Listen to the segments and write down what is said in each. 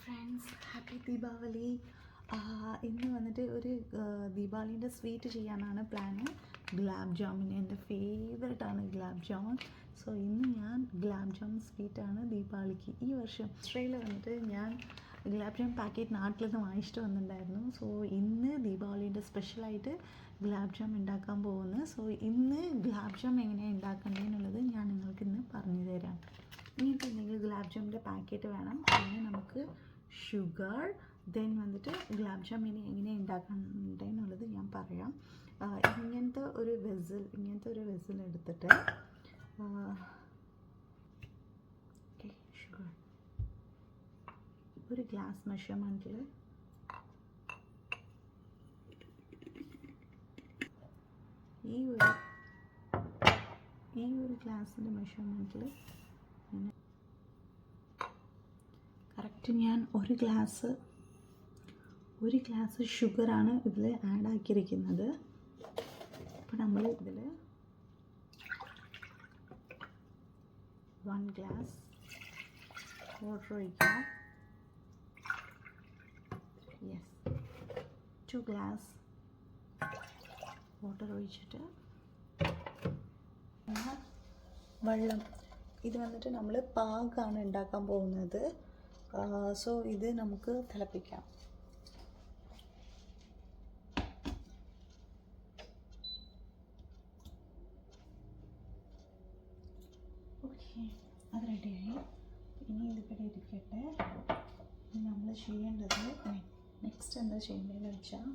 Friends, happy Deepavali. ഇന്ന് വന്നിട്ട് ഒരു ദീപാവലിൻ്റെ സ്വീറ്റ് ചെയ്യാനാണ് പ്ലാന്. ഗുലാബ് ജാമുൻ എൻ്റെ ഫേവറേറ്റാണ് ഗുലാബ് ജാമുൻ. സോ ഇന്ന് ഞാൻ ഗുലാബ് ജാമുൻ സ്വീറ്റാണ് ദീപാവലിക്ക് ഈ വർഷം ഓസ്ട്രേലിയ വന്നിട്ട് ഞാൻ ഗുലാബ് ജാമുൻ പാക്കറ്റ് നാട്ടിൽ നിന്ന് വാങ്ങിച്ചിട്ട് വന്നിട്ടുണ്ടായിരുന്നു. സോ ഇന്ന് ദീപാവലിൻ്റെ സ്പെഷ്യലായിട്ട് ഗുലാബ് ജാം ഉണ്ടാക്കാൻ പോകുന്നു. സോ ഇന്ന് ഗുലാബ് ജാം എങ്ങനെയാണ് ഉണ്ടാക്കേണ്ടതെന്നുള്ളത് ഞാൻ നിങ്ങൾക്ക് ഇന്ന് പറഞ്ഞു തരാം. ഇനിയിപ്പോൾ എന്തെങ്കിലും ഗുലാബ് ജാമിൻ്റെ പാക്കറ്റ് വേണം. പിന്നെ നമുക്ക് ഷുഗർ, ദെൻ വന്നിട്ട് ഗുലാബ് ജാം എങ്ങനെ ഉണ്ടാക്കേണ്ടതെന്നുള്ളത് ഞാൻ പറയാം. ഇങ്ങനത്തെ ഒരു വെസൽ എടുത്തിട്ട് ഷുഗർ ഒരു ഗ്ലാസ് മെഷർമെൻറ്റിൽ ഈ ഒരു ഗ്ലാസിൻ്റെ മെഷർമെൻറ്റിൽ കറക്റ്റ് ഞാൻ ഒരു ഗ്ലാസ് ഷുഗറാണ് ഇതിൽ ആഡ് ആക്കിയിരിക്കുന്നത്. അപ്പോൾ നമ്മൾ ഇതിൽ 1 ഗ്ലാസ് വാട്ടർ ഒഴിക്കാം. 2 ഗ്ലാസ് വാട്ടർ ഒഴിച്ചിട്ട് വെള്ളം, ഇത് വന്നിട്ട് നമ്മൾ പാകാണ് ഉണ്ടാക്കാൻ പോകുന്നത്. സോ ഇത് നമുക്ക് തിളപ്പിക്കാം. ഓക്കെ, അത് റെഡിയായി. ഇനി ഇതിവിടെ ഇരിക്കട്ടെ. ഇനി നമ്മൾ ചെയ്യേണ്ടത് നെക്സ്റ്റ് എന്താ ചെയ്യേണ്ടതെന്ന് വെച്ചാൽ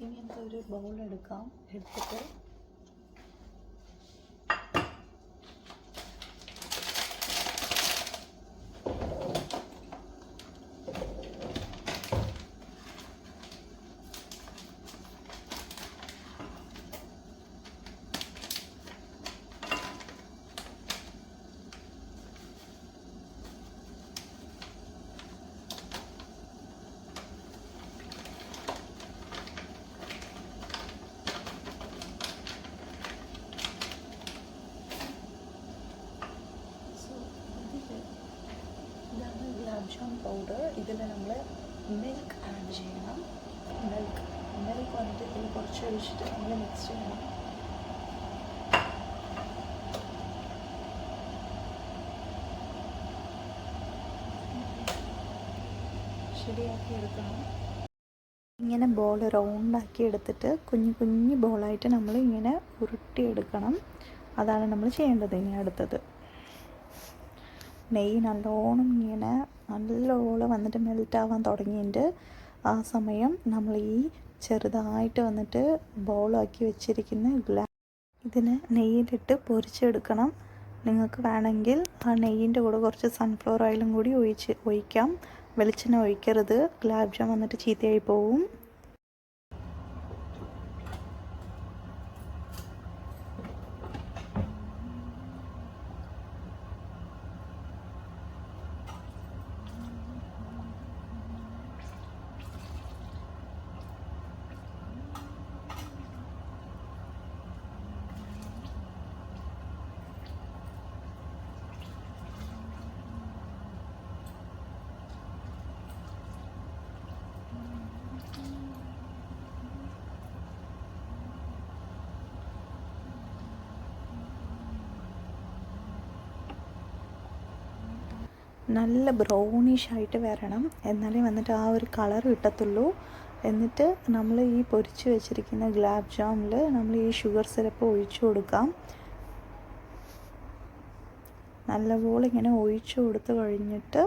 ഇങ്ങനത്തെ ഒരു ബൗൾ എടുത്തിട്ട് ഗുലാബ് ജാം പൗഡർ, ഇതിൽ നമ്മൾ മിൽക്ക് ആഡ് ചെയ്യണം. മിൽക്ക് വന്നിട്ട് ഇതിൽ കുറച്ച് ഒഴിച്ചിട്ട് നമ്മൾ മിക്സ് ചെയ്യണം. ശരിയാക്കി എടുക്കണം. ഇങ്ങനെ ബോൾ റൗണ്ടാക്കി എടുത്തിട്ട് കുഞ്ഞു ബോളായിട്ട് നമ്മൾ ഇങ്ങനെ ഉരുട്ടിയെടുക്കണം. അതാണ് നമ്മൾ ചെയ്യേണ്ടത്. ഇനി അടുത്തത് നെയ്യ് നല്ലോണം വന്നിട്ട് മെൽറ്റാവാൻ തുടങ്ങിയിട്ട് ആ സമയം നമ്മൾ ഈ ചെറുതായിട്ട് വന്നിട്ട് ബോളാക്കി വെച്ചിരിക്കുന്ന ഇതിനെ നെയ്യിലിട്ട് പൊരിച്ചെടുക്കണം. നിങ്ങൾക്ക് വേണമെങ്കിൽ ആ നെയ്യിൻ്റെ കൂടെ കുറച്ച് സൺഫ്ലവർ ഓയിലും കൂടി ഒഴിക്കാം. വെളിച്ചെണ്ണ ഒഴിക്കരുത്, ഗുലാബ് ജാം വന്നിട്ട് ചീത്തയായി പോവും. നല്ല ബ്രൗണിഷ് ആയിട്ട് വരണം, എന്നാലേ വന്നിട്ട് ആ ഒരു കളർ കിട്ടത്തുള്ളൂ. എന്നിട്ട് നമ്മൾ ഈ പൊരിച്ച് വെച്ചിരിക്കുന്ന ഗുലാബ് ജാമിൽ നമ്മൾ ഈ ഷുഗർ സിറപ്പ് ഒഴിച്ചു കൊടുക്കാം. നല്ലപോലെ ഇങ്ങനെ ഒഴിച്ചു കൊടുത്ത് കഴിഞ്ഞിട്ട്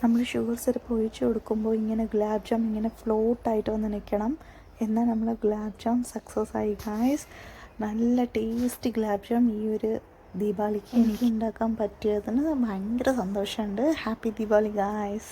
നമ്മൾ ഷുഗർ സിറപ്പ് ഒഴിച്ചു കൊടുക്കുമ്പോൾ ഇങ്ങനെ ഗുലാബ് ജാം ഇങ്ങനെ ഫ്ലോട്ടായിട്ട് വന്ന് നിൽക്കണം. എന്നാൽ നമ്മൾ ഗുലാബ് ജാം സക്സസ് ആയി ഗായ്സ്. നല്ല ടേസ്റ്റി ഗുലാബ് ജാം ഈ ഒരു ദീപാവലിക്ക് എനിക്ക് ഉണ്ടാക്കാൻ പറ്റിയതിന് ഭയങ്കര സന്തോഷമുണ്ട്. Happy Deepavali guys.